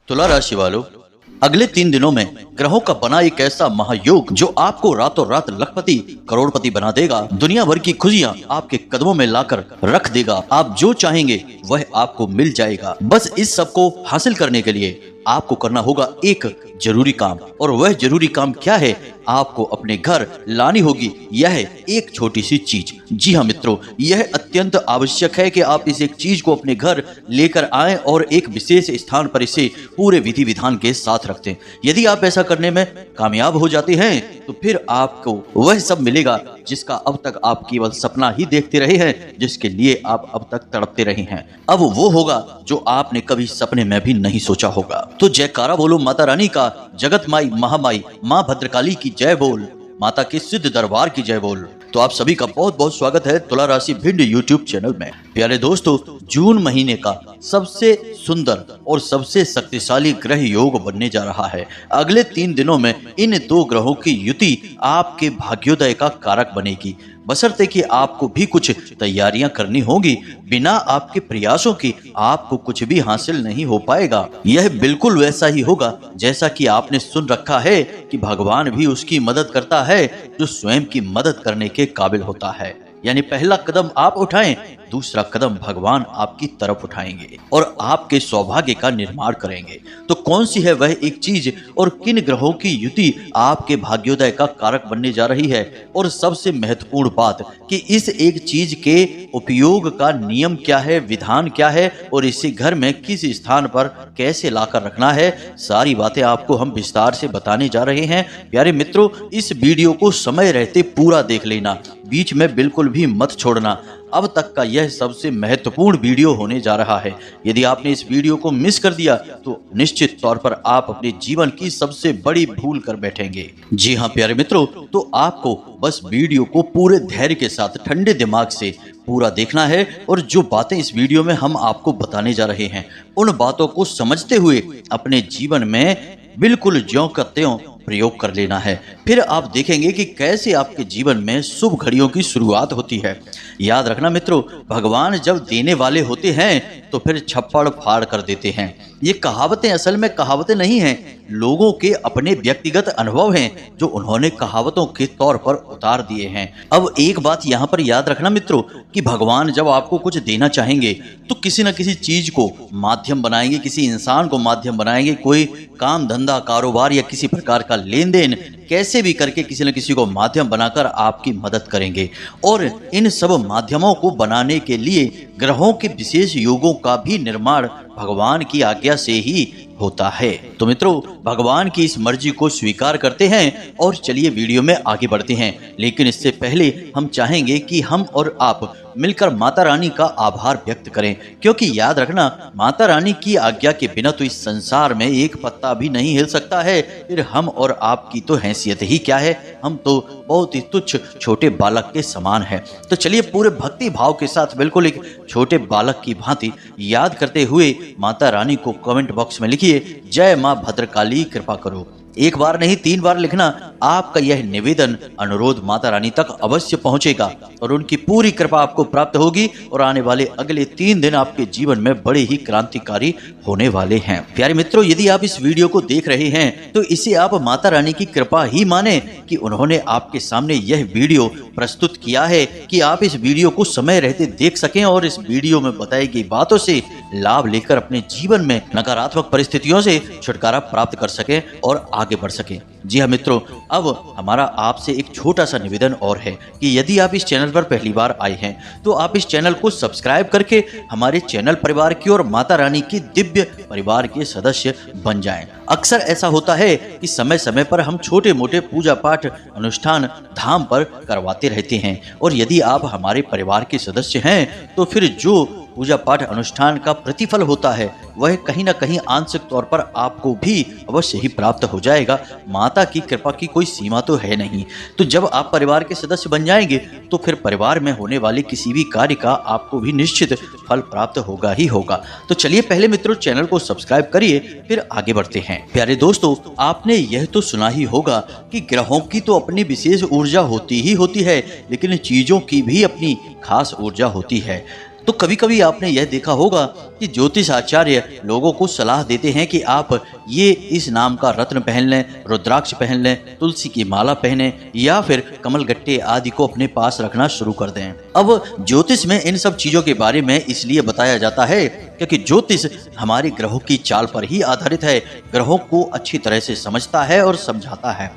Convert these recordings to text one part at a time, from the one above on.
तुला राशि वालों, अगले 3 दिनों में ग्रहों का बना एक ऐसा महायोग जो आपको रातों रात लखपति करोड़पति बना देगा। दुनिया भर की खुशियां आपके कदमों में लाकर रख देगा। आप जो चाहेंगे वह आपको मिल जाएगा। बस इस सब को हासिल करने के लिए आपको करना होगा एक जरूरी काम, और वह जरूरी काम क्या है? आपको अपने घर लानी होगी यह एक छोटी सी चीज। जी हाँ मित्रों, यह अत्यंत आवश्यक है कि आप इस एक चीज को अपने घर लेकर आएं और एक विशेष स्थान पर इसे पूरे विधि विधान के साथ रखते हैं। यदि आप ऐसा करने में कामयाब हो जाते हैं तो फिर आपको वह सब मिलेगा जिसका अब तक आप केवल सपना ही देखते रहे हैं, जिसके लिए आप अब तक तड़पते रहे हैं। अब वो होगा जो आपने कभी सपने में भी नहीं सोचा होगा। तो जयकारा बोलो माता रानी का, जगत माई महामाई माँ भद्रकाली की जय बोल, माता के सिद्ध दरबार की जय बोल। तो आप सभी का बहुत बहुत स्वागत है तुला राशि भिंड यूट्यूब चैनल में। प्यारे दोस्तों, जून महीने का सबसे सुंदर और सबसे शक्तिशाली ग्रह योग बनने जा रहा है। अगले 3 दिनों में इन 2 ग्रहों की युति आपके भाग्योदय का कारक बनेगी, बशर्ते कि आपको भी कुछ तैयारियां करनी होगी। बिना आपके प्रयासों की आपको कुछ भी हासिल नहीं हो पाएगा। यह बिल्कुल वैसा ही होगा जैसा कि आपने सुन रखा है कि भगवान भी उसकी मदद करता है जो स्वयं की मदद करने के काबिल होता है। यानी पहला कदम आप उठाएं, दूसरा कदम भगवान आपकी तरफ उठाएंगे और आपके सौभाग्य का निर्माण करेंगे। तो कौन सी है वह एक चीज और किन ग्रहों की युति आपके भाग्योदय का कारक बनने जा रही है, और सबसे महत्वपूर्ण बात कि इस एक चीज के उपयोग का नियम क्या है, विधान क्या है, और इसे घर में किस स्थान पर कैसे लाकर रखना है, सारी बातें आपको हम विस्तार से बताने जा रहे हैं। प्यारे मित्रों, इस वीडियो को समय रहते पूरा देख लेना, बीच में बिल्कुल भी मत छोड़ना। अब तक का यह सबसे महत्वपूर्ण वीडियो होने जा रहा है। यदि आपने इस वीडियो को मिस कर दिया तो निश्चित तौर पर आप अपने जीवन की सबसे बड़ी भूल कर बैठेंगे। जी हाँ प्यारे मित्रों, तो आपको बस वीडियो को पूरे धैर्य के साथ ठंडे दिमाग से पूरा देखना है, और जो बातें इस वीडियो में हम आपको बताने जा रहे हैं उन बातों को समझते हुए अपने जीवन में बिल्कुल ज्यों का त्यों प्रयोग कर लेना है। फिर आप देखेंगे कि कैसे आपके जीवन में शुभ घड़ियों की शुरुआत होती है। याद रखना मित्रों, भगवान जब देने वाले होते हैं तो फिर छप्पड़ फाड़ कर देते हैं। ये कहावतें असल में कहावतें नहीं हैं, लोगों के अपने व्यक्तिगत अनुभव हैं जो उन्होंने कहावतों के तौर पर उतार दिए हैं। अब एक बात यहाँ पर याद रखना मित्रों कि भगवान जब आपको कुछ देना चाहेंगे तो किसी न किसी चीज को माध्यम बनाएंगे, किसी इंसान को माध्यम बनाएंगे। कोई काम धंधा कारोबार या किसी प्रकार का लेन देन कैसे भी करके किसी न किसी को माध्यम बनाकर आपकी मदद करेंगे, और इन सब माध्यमों को बनाने के लिए ग्रहों के विशेष योगों का भी निर्माण भगवान की आज्ञा से ही होता है। तो मित्रों, भगवान की इस मर्जी को स्वीकार करते हैं और चलिए वीडियो में आगे बढ़ते हैं। लेकिन इससे पहले हम चाहेंगे कि हम और आप मिलकर माता रानी का आभार व्यक्त करें, क्योंकि याद रखना माता रानी की आज्ञा के बिना तो इस संसार में एक पत्ता भी नहीं हिल सकता है। फिर हम और आपकी तो हैसियत ही क्या है, हम तो बहुत ही तुच्छ छोटे बालक के समान है। तो चलिए पूरे भक्ति भाव के साथ बिल्कुल एक छोटे बालक की भांति याद करते हुए माता रानी को कमेंट बॉक्स में लिखिए, जय माँ भद्रकाली कृपा करो। एक बार नहीं 3 बार लिखना। आपका यह निवेदन अनुरोध माता रानी तक अवश्य पहुंचेगा और उनकी पूरी कृपा आपको प्राप्त होगी, और आने वाले अगले 3 दिन आपके जीवन में बड़े ही क्रांतिकारी होने वाले हैं। प्यारे मित्रों, यदि आप इस वीडियो को देख रहे हैं तो इसे आप माता रानी की कृपा ही माने कि उन्होंने आपके सामने यह वीडियो प्रस्तुत किया है कि आप इस वीडियो को समय रहते देख सकें और इस वीडियो में बताई गई बातों से लाभ लेकर अपने जीवन में नकारात्मक परिस्थितियों से छुटकारा प्राप्त कर सकें और आगे बढ़ सके। जी हाँ मित्रों, अब हमारा आपसे एक छोटा सा निवेदन और है कि यदि आप इस चैनल पर पहली बार आए हैं तो आप इस चैनल को सब्सक्राइब करके हमारे चैनल परिवार की और माता रानी की दिव्य परिवार के सदस्य बन जाएं। अक्सर ऐसा होता है कि समय समय पर हम छोटे मोटे पूजा पाठ अनुष्ठान धाम पर करवाते रहते हैं, और यदि आप हमारे परिवार के सदस्य हैं तो फिर जो पूजा पाठ अनुष्ठान का प्रतिफल होता है वह कहीं न कहीं आंशिक तौर पर आपको भी अवश्य ही प्राप्त हो जाएगा। माता की कृपा की कोई सीमा तो है नहीं। तो जब आप परिवार के सदस्य बन जाएंगे तो फिर परिवार में होने वाले किसी भी कार्य का आपको भी निश्चित फल प्राप्त होगा ही होगा। तो चलिए पहले मित्रों चैनल को सब्सक्राइब करिए, फिर आगे बढ़ते हैं। प्यारे दोस्तों, आपने यह तो सुना ही होगा कि ग्रहों की तो अपनी विशेष ऊर्जा होती ही होती है, लेकिन चीजों की भी अपनी खास ऊर्जा होती है। तो कभी कभी आपने यह देखा होगा कि ज्योतिष आचार्य लोगों को सलाह देते हैं कि आप ये इस नाम का रत्न पहन लें, रुद्राक्ष पहन लें, तुलसी की माला पहने या फिर कमल गट्टे आदि को अपने पास रखना शुरू कर दें। अब ज्योतिष में इन सब चीजों के बारे में इसलिए बताया जाता है क्योंकि ज्योतिष हमारे ग्रहों की चाल पर ही आधारित है, ग्रहों को अच्छी तरह से समझता है और समझाता है।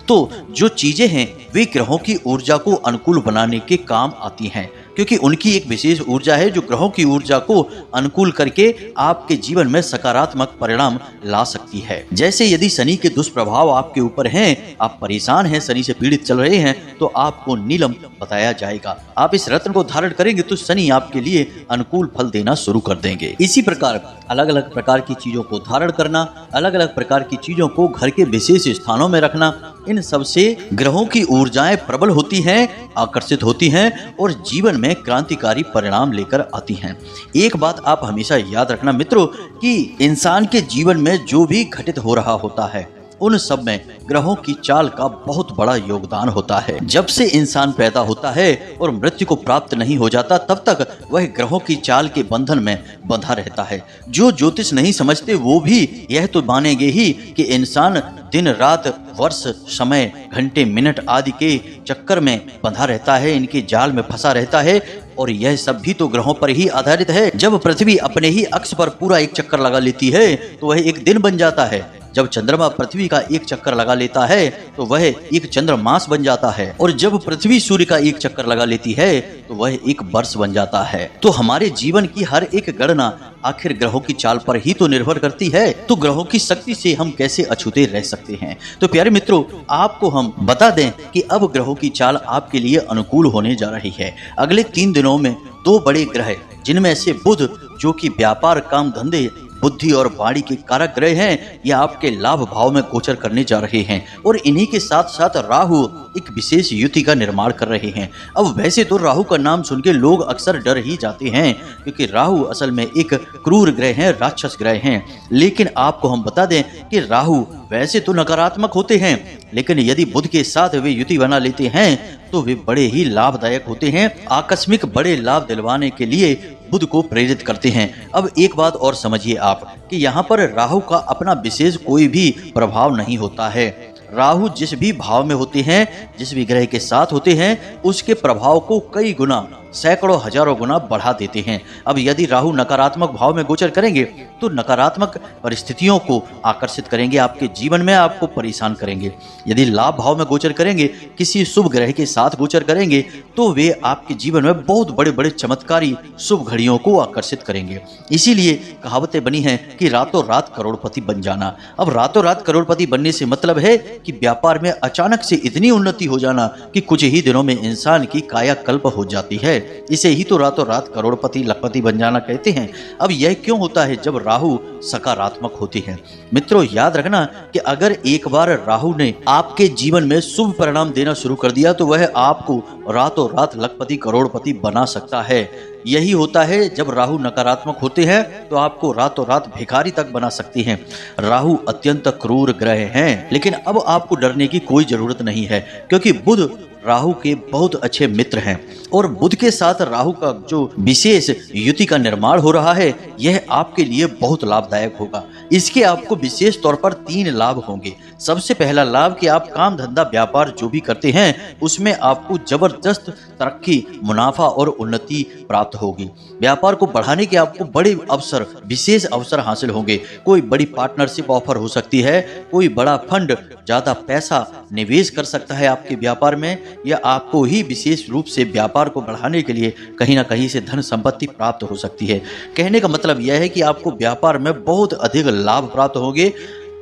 तो जो चीजें हैं वे ग्रहों की ऊर्जा को अनुकूल बनाने के काम आती हैं, क्योंकि उनकी एक विशेष ऊर्जा है जो ग्रहों की ऊर्जा को अनुकूल करके आपके जीवन में सकारात्मक परिणाम ला सकती है। जैसे यदि शनि के दुष्प्रभाव आपके ऊपर हैं, आप परेशान हैं, शनि से पीड़ित चल रहे हैं, तो आपको नीलम बताया जाएगा। आप इस रत्न को धारण करेंगे तो शनि आपके लिए अनुकूल फल देना शुरू कर देंगे। इसी प्रकार अलग अलग प्रकार की चीजों को धारण करना, अलग अलग प्रकार की चीजों को घर के विशेष स्थानों में रखना, इन सबसे ग्रहों की ऊर्जाएं प्रबल होती हैं, आकर्षित होती हैं और जीवन में क्रांतिकारी परिणाम लेकर आती हैं। एक बात आप हमेशा याद रखना मित्रों कि इंसान के जीवन में जो भी घटित हो रहा होता है उन सब में ग्रहों की चाल का बहुत बड़ा योगदान होता है। जब से इंसान पैदा होता है और मृत्यु को प्राप्त नहीं हो जाता तब तक वह ग्रहों की चाल के बंधन में बंधा रहता है। जो ज्योतिष नहीं समझते वो भी यह तो मानेंगे ही कि इंसान दिन रात वर्ष समय घंटे मिनट आदि के चक्कर में बंधा रहता है, इनके जाल में फंसा रहता है और यह सब भी तो ग्रहों पर ही आधारित है। जब पृथ्वी अपने ही अक्ष पर पूरा एक चक्कर लगा लेती है तो वह एक दिन बन जाता है। जब चंद्रमा पृथ्वी का एक चक्कर लगा लेता है तो वह एक चंद्रमास बन जाता है और जब पृथ्वी सूर्य का एक चक्कर लगा लेती है तो वह एक वर्ष बन जाता है। तो हमारे जीवन की हर एक गणना आखिर ग्रहों की चाल पर ही तो निर्भर करती है। तो ग्रहों की शक्ति से हम कैसे अछूते रह सकते हैं। तो प्यारे मित्रों, आपको हम बता दें कि अब ग्रहों की चाल आपके लिए अनुकूल होने जा रही है। अगले 3 दिनों में 2 बड़े ग्रह, जिनमें से बुध जो कि व्यापार, काम धंधे, बुद्धि और वाणी के कारक ग्रह हैं, ये आपके लाभ भाव में गोचर करने जा रहे हैं और इन्हीं के साथ साथ राहु एक विशेष युति का निर्माण कर रहे हैं। अब वैसे तो राहु का नाम सुन के लोग अक्सर डर ही जाते हैं क्योंकि राहु असल में एक क्रूर ग्रह है, राक्षस ग्रह हैं। लेकिन आपको हम बता दें कि राहु वैसे तो नकारात्मक होते हैं, लेकिन यदि बुध के साथ वे युति बना लेते हैं तो वे बड़े ही लाभदायक होते हैं। आकस्मिक बड़े लाभ दिलवाने के लिए बुध को प्रेरित करते हैं। अब एक बात और समझिए आप कि यहाँ पर राहु का अपना विशेष कोई भी प्रभाव नहीं होता है। राहु जिस भी भाव में होते हैं, जिस भी ग्रह के साथ होते हैं, उसके प्रभाव को कई गुना, सैकड़ों हजारों गुना बढ़ा देते हैं। अब यदि राहु नकारात्मक भाव में गोचर करेंगे तो नकारात्मक परिस्थितियों को आकर्षित करेंगे आपके जीवन में, आपको परेशान करेंगे। यदि लाभ भाव में गोचर करेंगे, किसी शुभ ग्रह के साथ गोचर करेंगे तो वे आपके जीवन में बहुत बड़े बड़े चमत्कारी शुभ घड़ियों को आकर्षित करेंगे। इसीलिए कहावतें बनी हैं कि रातों रात करोड़पति बन जाना। अब रातों रात करोड़पति बनने से मतलब है कि व्यापार में अचानक से इतनी उन्नति हो जाना कि कुछ ही दिनों में इंसान की कायाकल्प हो जाती है। इसे ही तो रातों रात करोड़पति लखपति बन जाना कहते हैं। अब यह क्यों होता है? जब राहु सकारात्मक होती है। मित्रों, याद रखना कि अगर एक बार राहु ने आपके जीवन में शुभ परिणाम देना शुरू कर दिया तो वह आपको रातों रात लखपति करोड़पति बना सकता है। यही होता है जब राहु नकारात्मक होते हैं तो आपको रातों रात भिखारी तक बना सकती हैं। राहु अत्यंत क्रूर ग्रह हैं, लेकिन अब आपको डरने की कोई जरूरत नहीं है क्योंकि बुध राहु के बहुत अच्छे मित्र हैं और बुध के साथ राहु का जो विशेष युति का निर्माण हो रहा है यह आपके लिए बहुत लाभदायक होगा। इसके आपको विशेष तौर पर 3 लाभ होंगे। सबसे पहला लाभ कि आप काम धंधा व्यापार जो भी करते हैं उसमें आपको जबरदस्त तरक्की, मुनाफा और उन्नति प्राप्त होगी। व्यापार को बढ़ाने के आपको बड़े अवसर, विशेष अवसर हासिल होंगे। कोई बड़ी पार्टनरशिप ऑफर हो सकती है, कोई बड़ा फंड ज्यादा पैसा निवेश कर सकता है आपके व्यापार में, या आपको ही विशेष रूप से व्यापार को बढ़ाने के लिए कहीं ना कहीं से धन संपत्ति प्राप्त हो सकती है। कहने का मतलब यह है कि आपको व्यापार में बहुत अधिक लाभ प्राप्त होंगे।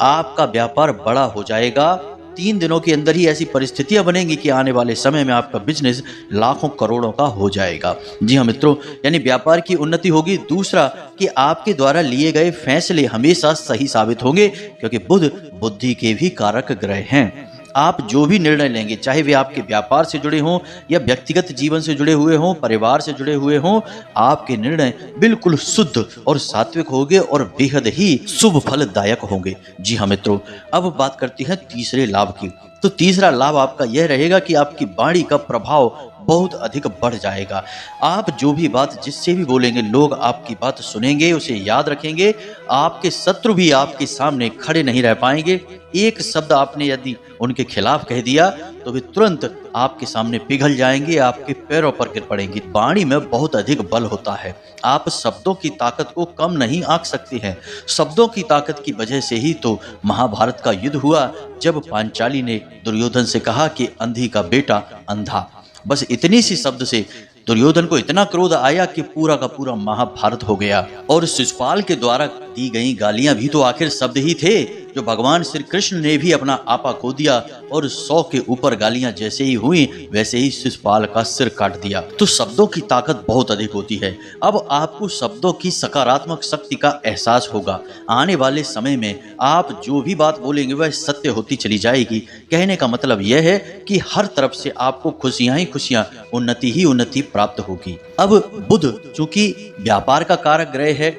आपका व्यापार बड़ा हो जाएगा। 3 दिनों के अंदर ही ऐसी परिस्थितियां बनेंगी कि आने वाले समय में आपका बिजनेस लाखों करोड़ों का हो जाएगा। जी हाँ मित्रों, यानी व्यापार की उन्नति होगी। दूसरा कि आपके द्वारा लिए गए फैसले हमेशा सही साबित होंगे क्योंकि बुध बुद्धि के भी कारक ग्रह हैं। आप जो भी निर्णय लेंगे, चाहे वे आपके व्यापार से जुड़े हों या व्यक्तिगत जीवन से जुड़े हुए हों, परिवार से जुड़े हुए हों, आपके निर्णय बिल्कुल शुद्ध और सात्विक होंगे और बेहद ही शुभ फलदायक होंगे। जी हाँ मित्रों, अब बात करते हैं तीसरे लाभ की। तो तीसरा लाभ आपका यह रहेगा कि आपकी वाणी का प्रभाव बहुत अधिक बढ़ जाएगा। आप जो भी बात जिससे भी बोलेंगे, लोग आपकी बात सुनेंगे, उसे याद रखेंगे। आपके शत्रु भी आपके सामने खड़े नहीं रह पाएंगे। एक शब्द आपने यदि उनके खिलाफ कह दिया तो वे तुरंत आपके सामने पिघल जाएंगे, आपके पैरों पर गिर पड़ेंगे। वाणी में बहुत अधिक बल होता है। आप शब्दों की ताकत को कम नहीं आंक सकते हैं। शब्दों की ताकत की वजह से ही तो महाभारत का युद्ध हुआ, जब पांचाली ने दुर्योधन से कहा कि अंधी का बेटा अंधा। बस इतनी सी शब्द से दुर्योधन को इतना क्रोध आया कि पूरा का पूरा महाभारत हो गया। और शिशुपाल के द्वारा दी गई गालियां भी तो आखिर शब्द ही थे, जो भगवान श्री कृष्ण ने भी अपना आपा खो दिया और 100 के ऊपर गालियां जैसे ही हुई वैसे ही शिशुपाल का सिर काट दिया। तो शब्दों की ताकत बहुत अधिक होती है। अब आपको शब्दों की सकारात्मक शक्ति का एहसास होगा। आने वाले समय में आप जो भी बात बोलेंगे वह सत्य होती चली जाएगी। कहने का मतलब यह है कि हर तरफ से आपको खुशियां ही खुशियां, उन्नति ही उन्नति प्राप्त होगी। अब बुध चूंकि व्यापार का कारक ग्रह है,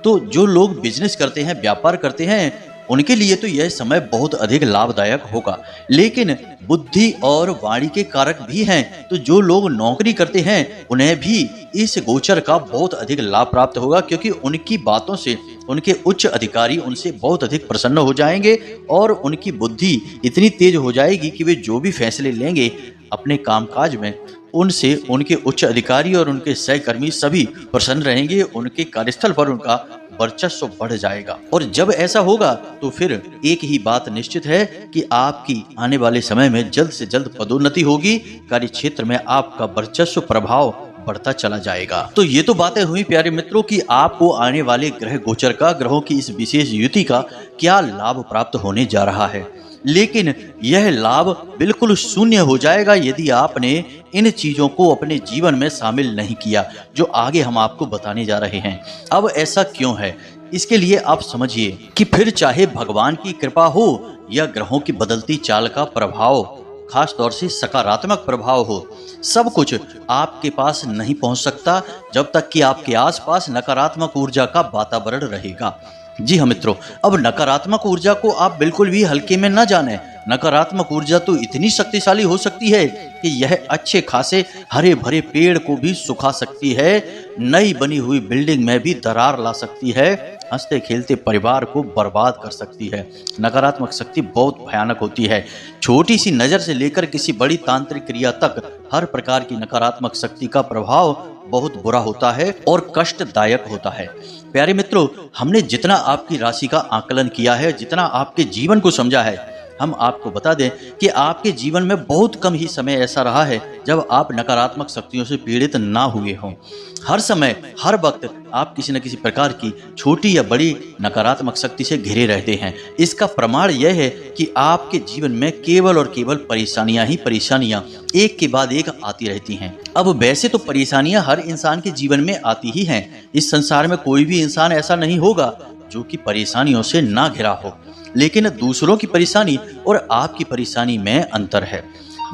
तो जो लोग बिजनेस करते हैं, व्यापार करते हैं, उनके लिए तो यह समय बहुत अधिक लाभदायक होगा। लेकिन बुद्धि और वाणी के कारक भी हैं, तो जो लोग नौकरी करते हैं उन्हें भी इस गोचर का बहुत अधिक लाभ प्राप्त होगा, क्योंकि उनकी बातों से उनके उच्च अधिकारी उनसे बहुत अधिक प्रसन्न हो जाएंगे और उनकी बुद्धि इतनी तेज हो जाएगी कि वे जो भी फैसले लेंगे अपने कामकाज में, उनसे उनके उच्च अधिकारी और उनके सहकर्मी सभी प्रसन्न रहेंगे। उनके कार्यस्थल पर उनका वर्चस्व बढ़ जाएगा। और जब ऐसा होगा तो फिर एक ही बात निश्चित है कि आपकी आने वाले समय में जल्द से जल्द पदोन्नति होगी। कार्य क्षेत्र में आपका वर्चस्व प्रभाव बढ़ता चला जाएगा। तो ये तो बातें हुई प्यारे मित्रों कि आपको आने वाले ग्रह गोचर का, ग्रहों की इस विशेष युति का क्या लाभ प्राप्त होने जा रहा है। लेकिन यह लाभ बिल्कुल शून्य हो जाएगा यदि आपने इन चीजों को अपने जीवन में शामिल नहीं किया, जो आगे हम आपको बताने जा रहे हैं। अब ऐसा क्यों है, इसके लिए आप समझिए कि फिर चाहे भगवान की कृपा हो या ग्रहों की बदलती चाल का प्रभाव, खास तौर से सकारात्मक प्रभाव हो, सब कुछ आपके पास नहीं पहुंच सकता जब तक कि आपके आसपास नकारात्मक ऊर्जा का वातावरण रहेगा। जी हाँ मित्रों, अब नकारात्मक ऊर्जा को आप बिल्कुल भी हल्के में न जानें। नकारात्मक ऊर्जा तो इतनी शक्तिशाली हो सकती है कि यह अच्छे खासे हरे भरे पेड़ को भी सुखा सकती है, नई बनी हुई बिल्डिंग में भी दरार ला सकती है, हंसते खेलते परिवार को बर्बाद कर सकती है। नकारात्मक शक्ति बहुत भयानक होती है। छोटी सी नज़र से लेकर किसी बड़ी तांत्रिक क्रिया तक हर प्रकार की नकारात्मक शक्ति का प्रभाव बहुत बुरा होता है और कष्टदायक होता है। प्यारे मित्रों, हमने जितना आपकी राशि का आकलन किया है, जितना आपके जीवन को समझा है, हम आपको बता दें कि आपके जीवन में बहुत कम ही समय ऐसा रहा है जब आप नकारात्मक शक्तियों से पीड़ित ना हुए हों। हर समय हर वक्त आप किसी न किसी प्रकार की छोटी या बड़ी नकारात्मक शक्ति से घिरे रहते हैं। इसका प्रमाण यह है कि आपके जीवन में केवल और केवल परेशानियां ही परेशानियां एक के बाद एक आती रहती हैं। अब वैसे तो परेशानियां हर इंसान के जीवन में आती ही हैं। इस संसार में कोई भी इंसान ऐसा नहीं होगा जो कि परेशानियों से ना घिरा हो, लेकिन दूसरों की परेशानी और आपकी परेशानी में अंतर है।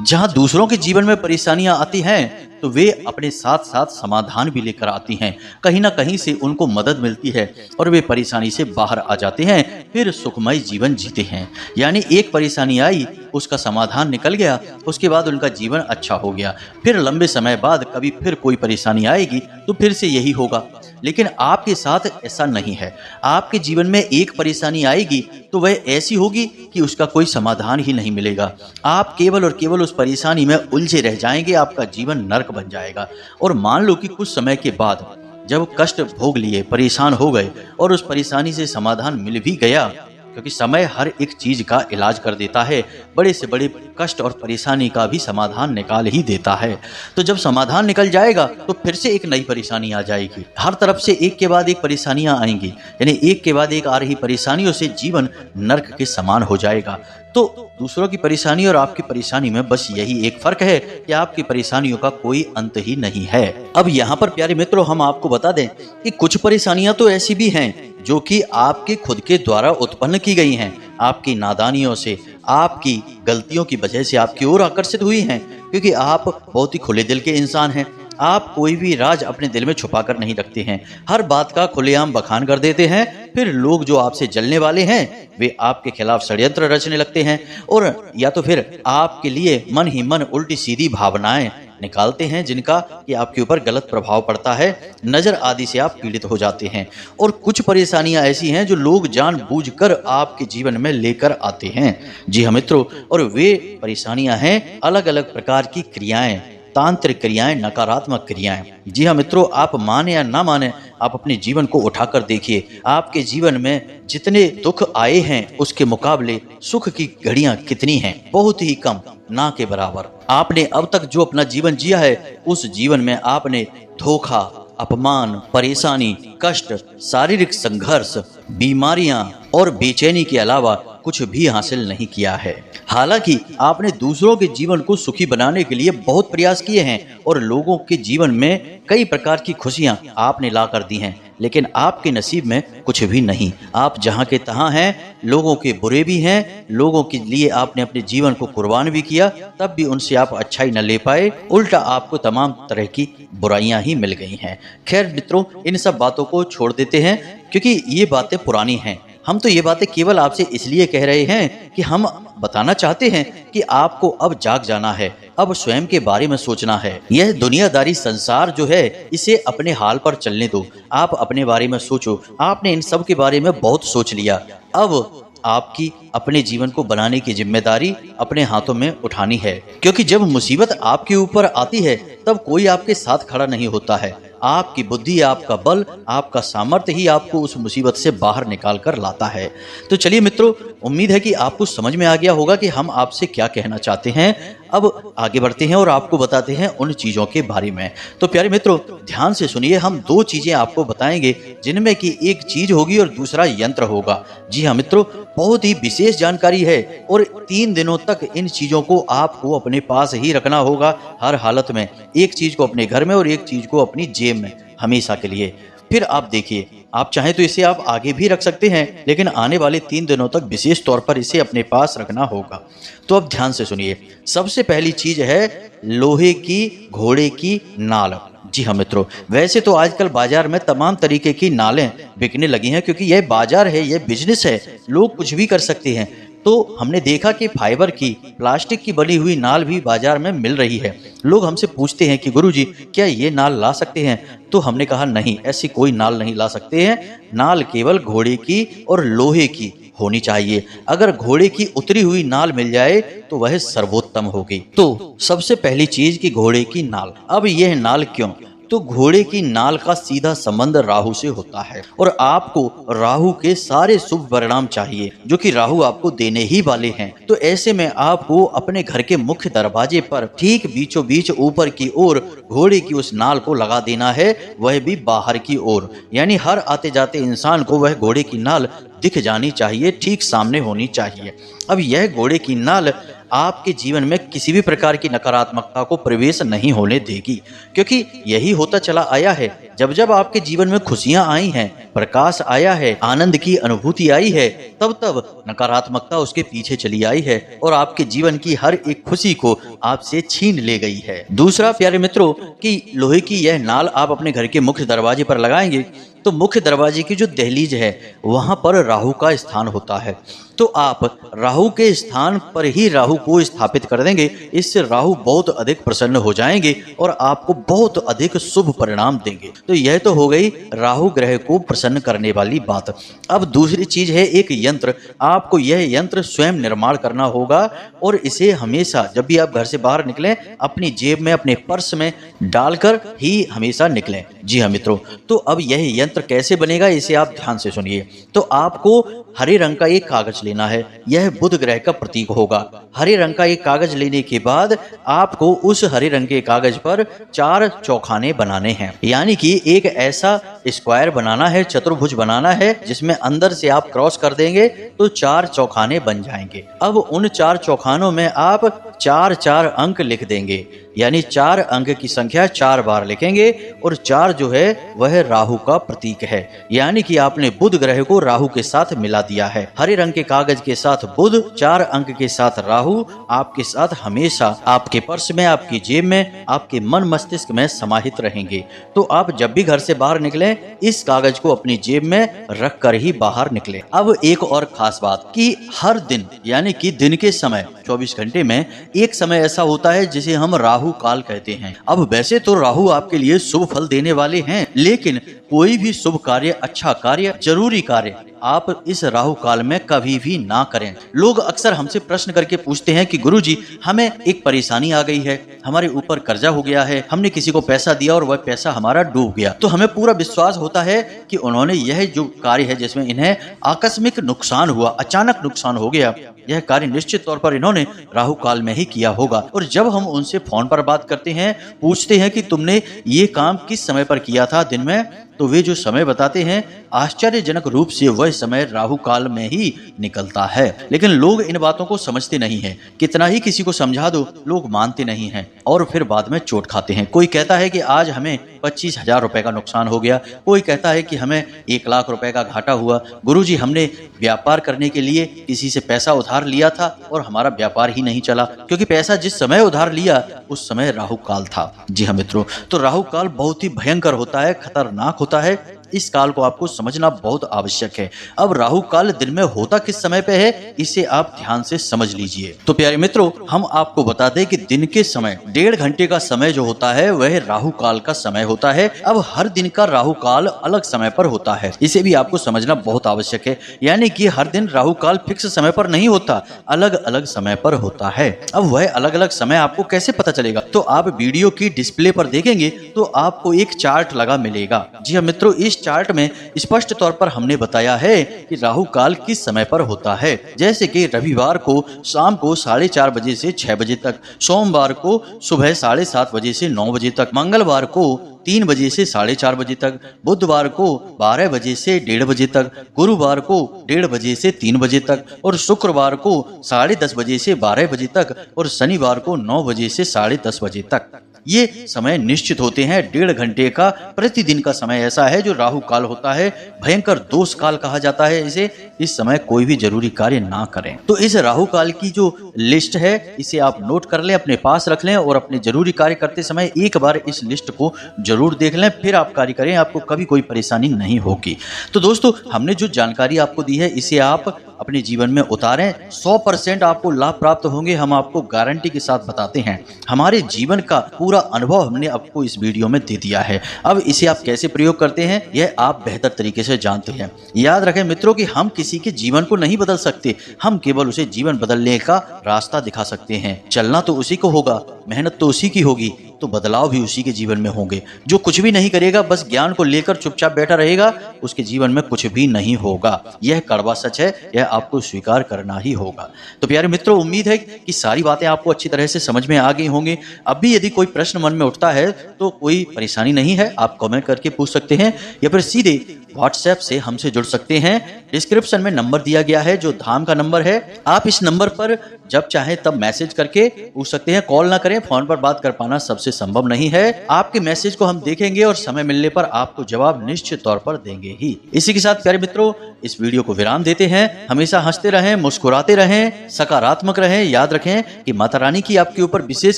जहां दूसरों के जीवन में परेशानियां आती हैं तो वे अपने साथ साथ समाधान भी लेकर आती हैं। कहीं ना कहीं से उनको मदद मिलती है और वे परेशानी से बाहर आ जाते हैं, फिर सुखमय जीवन जीते हैं। यानी एक परेशानी आई, उसका समाधान निकल गया, उसके बाद उनका जीवन अच्छा हो गया। फिर लंबे समय बाद कभी फिर कोई परेशानी आएगी तो फिर से यही होगा। लेकिन आपके साथ ऐसा नहीं है। आपके जीवन में एक परेशानी आएगी तो वह ऐसी होगी कि उसका कोई समाधान ही नहीं मिलेगा। आप केवल और केवल उस परेशानी में उलझे रह जाएंगे, आपका जीवन नर्क बन जाएगा। और मान लो कि कुछ समय के बाद जब कष्ट भोग लिए, परेशान हो गए और उस परेशानी से समाधान मिल भी गया, क्योंकि समय हर एक चीज का इलाज कर देता है, बड़े से बड़े कष्ट और परेशानी का भी समाधान निकाल ही देता है। तो जब समाधान निकल जाएगा तो फिर से एक नई परेशानी आ जाएगी। हर तरफ से एक के बाद एक परेशानियां आएंगी, यानी एक के बाद एक आ रही परेशानियों से जीवन नर्क के समान हो जाएगा। तो दूसरों की परेशानी और आपकी परेशानी में बस यही एक फर्क है कि आपकी परेशानियों का कोई अंत ही नहीं है। अब यहाँ पर प्यारे मित्रों, हम आपको बता दें कि कुछ परेशानियां तो ऐसी भी हैं जो कि आपके खुद के द्वारा उत्पन्न की गई हैं, आपकी नादानियों से, आपकी गलतियों की वजह से आपकी ओर आकर्षित हुई हैं, क्योंकि आप बहुत ही खुले दिल के इंसान हैं। आप कोई भी राज अपने दिल में छुपा कर नहीं रखते हैं, हर बात का खुलेआम बखान कर देते हैं। फिर लोग जो आपसे जलने वाले हैं वे आपके खिलाफ षड्यंत्र रचने लगते हैं, और या तो फिर आपके लिए मन ही मन उल्टी सीधी भावनाएं निकालते हैं जिनका कि आपके ऊपर गलत प्रभाव पड़ता है, नजर आदि से आप पीड़ित हो जाते हैं। और कुछ परेशानियां ऐसी हैं जो लोग जानबूझकर आपके जीवन में लेकर आते हैं। जी हाँ मित्रों, और वे परेशानियां हैं अलग अलग प्रकार की क्रियाएं, तांत्रिक क्रियाएं, नकारात्मक क्रियाएं। जी हाँ मित्रों, आप माने या ना माने, आप अपने जीवन को उठाकर देखिए। आपके जीवन में जितने दुख आए हैं उसके मुकाबले सुख की घड़ियां कितनी हैं? बहुत ही कम, ना के बराबर। आपने अब तक जो अपना जीवन जिया है उस जीवन में आपने धोखा, अपमान, परेशानी, कष्ट, शारीरिक संघर्ष, बीमारियां और बेचैनी के अलावा कुछ भी हासिल नहीं किया है। हालांकि आपने दूसरों के जीवन को सुखी बनाने के लिए बहुत प्रयास किए हैं और लोगों के जीवन में कई प्रकार की खुशियां आपने ला कर दी हैं, लेकिन आपके नसीब में कुछ भी नहीं। आप जहां के तहां हैं, लोगों के बुरे भी हैं, लोगों के लिए आपने अपने जीवन को कुर्बान भी किया, तब भी उनसे आप अच्छाई न ले पाए, उल्टा आपको तमाम तरह की बुराइयां ही मिल गई हैं। खैर मित्रों, इन सब बातों को छोड़ देते हैं क्योंकि ये बातें पुरानी हैं। हम तो ये बातें केवल आपसे इसलिए कह रहे हैं कि हम बताना चाहते हैं कि आपको अब जाग जाना है, अब स्वयं के बारे में सोचना है। यह दुनियादारी संसार जो है इसे अपने हाल पर चलने दो, आप अपने बारे में सोचो। आपने इन सब के बारे में बहुत सोच लिया, अब आपकी अपने जीवन को बनाने की जिम्मेदारी अपने हाथों में उठानी है। क्योंकि जब मुसीबत आपके ऊपर आती है तब कोई आपके साथ खड़ा नहीं होता है। आपकी बुद्धि, आपका बल, आपका सामर्थ्य ही आपको उस मुसीबत से बाहर निकाल कर लाता है। तो चलिए मित्रों, उम्मीद है कि आपको समझ में आ गया होगा कि हम आपसे क्या कहना चाहते हैं। अब आगे बढ़ते हैं और आपको बताते हैं उन चीजों के बारे में। तो प्यारे मित्रों, ध्यान से सुनिए, हम दो चीजें आपको बताएंगे जिनमें कि एक चीज होगी और दूसरा यंत्र होगा। जी हाँ मित्रों, बहुत ही विशेष जानकारी है और 3 दिनों तक इन चीजों को आपको अपने पास ही रखना होगा हर हालत में। एक चीज को अपने घर में और एक चीज को अपनी जेब में, हमेशा के लिए। फिर आप देखिए, आप चाहें तो इसे आप आगे भी रख सकते हैं, लेकिन आने वाले 3 दिनों तक विशेष तौर पर इसे अपने पास रखना होगा। तो अब ध्यान से सुनिए, सबसे पहली चीज है लोहे की घोड़े की नाल। जी हाँ मित्रों, वैसे तो आजकल बाजार में तमाम तरीके की नालें बिकने लगी हैं, क्योंकि यह बाजार है, यह बिजनेस है, लोग कुछ भी कर सकते हैं। तो हमने देखा कि फाइबर की, प्लास्टिक की बनी हुई नाल भी बाजार में मिल रही है। लोग हमसे पूछते हैं कि गुरुजी, क्या ये नाल ला सकते हैं? तो हमने कहा नहीं, ऐसी कोई नाल नहीं ला सकते हैं। नाल केवल घोड़े की और लोहे की होनी चाहिए। अगर घोड़े की उतरी हुई नाल मिल जाए तो वह सर्वोत्तम होगी। तो सबसे पहली चीज की घोड़े की नाल। अब यह नाल क्यों? तो घोड़े की नाल का सीधा संबंध राहु से होता है और आपको राहु के सारे शुभ परिणाम चाहिए जो कि राहु आपको देने ही वाले हैं। तो ऐसे में आपको अपने घर के मुख्य दरवाजे पर ठीक बीचों बीच ऊपर की ओर घोड़े की उस नाल को लगा देना है, वह भी बाहर की ओर। यानी हर आते जाते इंसान को वह घोड़े की नाल दिख जानी चाहिए, ठीक सामने होनी चाहिए। अब यह घोड़े की नाल आपके जीवन में किसी भी प्रकार की नकारात्मकता को प्रवेश नहीं होने देगी, क्योंकि यही होता चला आया है। जब जब आपके जीवन में खुशियां आई हैं, प्रकाश आया है, आनंद की अनुभूति आई है, तब तब नकारात्मकता उसके पीछे चली आई है और आपके जीवन की हर एक खुशी को आपसे छीन ले गई है। दूसरा प्यारे मित्रों, कि लोहे की यह नाल आप अपने घर के मुख्य दरवाजे पर लगाएंगे तो मुख्य दरवाजे की जो दहलीज है वहां पर राहु का स्थान होता है। तो आप राहु के स्थान पर ही राहु को स्थापित कर देंगे। इससे राहु बहुत अधिक प्रसन्न हो जाएंगे और आपको बहुत अधिक शुभ परिणाम देंगे। तो यह तो हो गई राहु ग्रह को प्रसन्न करने वाली बात। अब दूसरी चीज है एक यंत्र। आपको यह यंत्र स्वयं निर्माण करना होगा और इसे हमेशा जब भी आप घर से बाहर निकलें अपनी जेब में, अपने पर्स में डालकर ही हमेशा निकलें। जी हाँ मित्रों, तो अब यह यंत्र कैसे बनेगा इसे आप ध्यान से सुनिए। तो आपको हरे रंग का एक कागज लेना है, यह बुध ग्रह का प्रतीक होगा। हरे रंग का एक कागज लेने के बाद आपको उस हरे रंग के कागज पर 4 चौखाने बनाने हैं। यानी कि एक ऐसा स्क्वायर बनाना है, चतुर्भुज बनाना है, जिसमें अंदर से आप क्रॉस कर देंगे तो 4 चौखाने बन जाएंगे। अब उन 4 चौखानों में आप 4-4 अंक लिख देंगे, यानी 4 अंक की संख्या 4 बार लिखेंगे और 4 जो है वह राहु का प्रतीक है। यानी कि आपने बुध ग्रह को राहु के साथ मिला दिया है। हरे रंग के कागज के साथ बुध, 4 अंक के साथ राहु आपके साथ हमेशा आपके पर्स में, आपकी जेब में, आपके मन मस्तिष्क में समाहित रहेंगे। तो आप जब भी घर से बाहर निकलें इस कागज को अपनी जेब में रख कर ही बाहर निकलें। अब एक और खास बात कि हर दिन, यानी कि दिन के समय 24 घंटे में एक समय ऐसा होता है जिसे हम राहु राहु काल कहते हैं। अब वैसे तो राहु आपके लिए शुभ फल देने वाले हैं, लेकिन कोई भी शुभ कार्य, अच्छा कार्य, जरूरी कार्य आप इस राहु काल में कभी भी ना करें। लोग अक्सर हमसे प्रश्न करके पूछते हैं कि गुरुजी, हमें एक परेशानी आ गई है, हमारे ऊपर कर्जा हो गया है, हमने किसी को पैसा दिया और वह पैसा हमारा डूब गया। तो हमें पूरा विश्वास होता है कि उन्होंने यह जो कार्य है जिसमें इन्हें आकस्मिक नुकसान हुआ, अचानक नुकसान हो गया, यह कार्य निश्चित तौर पर इन्होंने राहु काल में ही किया होगा। और जब हम उनसे फोन पर बात करते हैं, पूछते हैं कि तुमने ये काम किस समय पर किया था दिन में, तो वे जो समय बताते हैं आश्चर्यजनक रूप से वह समय राहु काल में ही निकलता है। लेकिन लोग इन बातों को समझते नहीं हैं। कितना ही किसी को समझा दो, लोग मानते नहीं हैं और फिर बाद में चोट खाते हैं। कोई कहता है कि आज हमें 25,000 रुपए का नुकसान हो गया, कोई कहता है कि हमें 1 लाख रुपए का घाटा हुआ। गुरुजी, हमने व्यापार करने के लिए किसी से पैसा उधार लिया था और हमारा व्यापार ही नहीं चला, क्योंकि पैसा जिस समय उधार लिया उस समय राहु काल था। जी हाँ मित्रों, तो राहु काल बहुत ही भयंकर होता है, खतरनाक होता है। इस काल को आपको समझना बहुत आवश्यक है। अब राहु काल दिन में होता किस समय पे है, इसे आप ध्यान से समझ लीजिए। तो प्यारे मित्रों, हम आपको बता दें कि दिन के समय 1.5 घंटे का समय जो होता है वह राहु काल का समय होता है। अब हर दिन का राहु काल अलग समय पर होता है, इसे भी आपको समझना बहुत आवश्यक है। यानी कि हर दिन राहु काल फिक्स समय पर नहीं होता, अलग अलग समय पर होता है। अब वह अलग अलग समय आपको कैसे पता चलेगा, तो आप वीडियो की डिस्प्ले पर देखेंगे तो आपको एक चार्ट लगा मिलेगा। जी हाँ मित्रों, इस चार्ट में स्पष्ट तौर पर हमने बताया है कि राहु काल किस समय पर होता है। जैसे कि रविवार को शाम को 4:30 बजे से 6 बजे तक, सोमवार को सुबह 7:30 बजे से 9 बजे तक, मंगलवार को 3 बजे से 4:30 बजे तक, बुधवार को 12 बजे से 1:30 बजे तक, गुरुवार को 1:30 बजे से 3 बजे तक, और शुक्रवार को 10:30 बजे से 12 बजे तक, और शनिवार को 9 बजे से 10:30 बजे तक। ये समय निश्चित होते हैं। 1.5 घंटे का प्रतिदिन का समय ऐसा है जो राहु काल होता है। भयंकर दोष काल कहा जाता है इसे। इस समय कोई भी जरूरी कार्य ना करें। तो इस राहु काल की जो लिस्ट है इसे आप नोट कर लें, अपने पास रख लें और अपने जरूरी कार्य करते समय एक बार इस लिस्ट को जरूर देख लें, फिर आप कार्य करें, आपको कभी कोई परेशानी नहीं होगी। तो दोस्तों, हमने जो जानकारी आपको दी है इसे आप अपने जीवन में उतारें, 100% आपको लाभ प्राप्त होंगे। हम आपको गारंटी के साथ बताते हैं। हमारे जीवन का पूरा अनुभव हमने आपको इस वीडियो में दे दिया है। अब इसे आप कैसे प्रयोग करते हैं यह आप बेहतर तरीके से जानते हैं। याद रखें मित्रों कि हम किसी के जीवन को नहीं बदल सकते, हम केवल उसे जीवन बदलने का रास्ता दिखा सकते हैं। चलना तो उसी को होगा, मेहनत तो उसी की होगी, तो बदलाव भी उसी के जीवन में होंगे। जो कुछ भी नहीं करेगा, बस ज्ञान को लेकर चुपचाप बैठा रहेगा, उसके जीवन में कुछ भी नहीं होगा। यह कड़वा सच है, यह आपको स्वीकार करना ही होगा। तो प्यारे मित्रों, उम्मीद है कि सारी बातें आपको अच्छी तरह से समझ में आ गई होंगी। अब भी यदि कोई प्रश्न मन में उठता है तो कोई परेशानी नहीं है, आप कमेंट करके पूछ सकते हैं या फिर सीधे व्हाट्सएप से हमसे जुड़ सकते हैं। डिस्क्रिप्शन में नंबर दिया गया है जो धाम का नंबर है। आप इस नंबर पर जब चाहे तब मैसेज करके पूछ सकते हैं। कॉल ना करें, फोन पर बात कर पाना सबसे संभव नहीं है। आपके मैसेज को हम देखेंगे और समय मिलने पर आपको जवाब निश्चित तौर पर देंगे ही। इसी के साथ प्यारे मित्रों, इस वीडियो को विराम देते हैं। हमेशा हंसते रहें, मुस्कुराते रहें, सकारात्मक रहें। याद रखें कि माता रानी की आपके ऊपर विशेष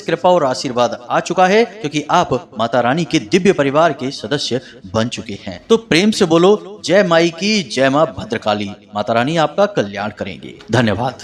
कृपा और आशीर्वाद आ चुका है, क्योंकि आप माता रानी के दिव्य परिवार के सदस्य बन चुके हैं। तो प्रेम से बोलो, जय माई की, जय मां भद्रकाली। माता रानी आपका कल्याण करेंगे। धन्यवाद।